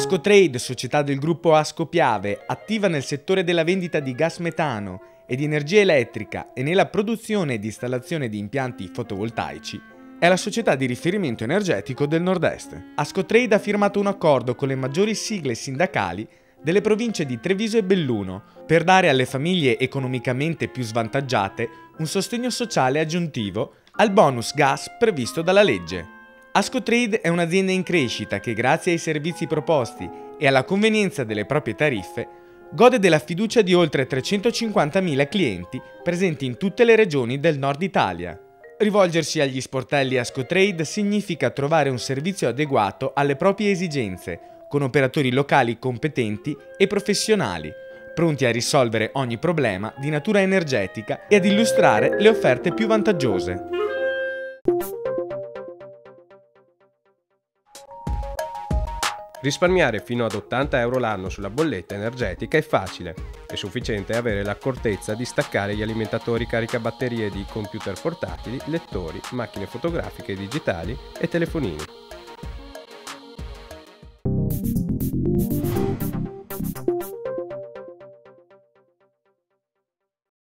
Ascotrade, società del gruppo Ascopiave, attiva nel settore della vendita di gas metano e di energia elettrica e nella produzione ed installazione di impianti fotovoltaici, è la società di riferimento energetico del Nord-Est. Ascotrade ha firmato un accordo con le maggiori sigle sindacali delle province di Treviso e Belluno per dare alle famiglie economicamente più svantaggiate un sostegno sociale aggiuntivo al bonus gas previsto dalla legge. Ascotrade è un'azienda in crescita che, grazie ai servizi proposti e alla convenienza delle proprie tariffe, gode della fiducia di oltre 350.000 clienti presenti in tutte le regioni del nord Italia. Rivolgersi agli sportelli Ascotrade significa trovare un servizio adeguato alle proprie esigenze, con operatori locali competenti e professionali, pronti a risolvere ogni problema di natura energetica e ad illustrare le offerte più vantaggiose. Risparmiare fino ad 80 euro l'anno sulla bolletta energetica è facile. È sufficiente avere l'accortezza di staccare gli alimentatori caricabatterie di computer portatili, lettori, macchine fotografiche digitali e telefonini.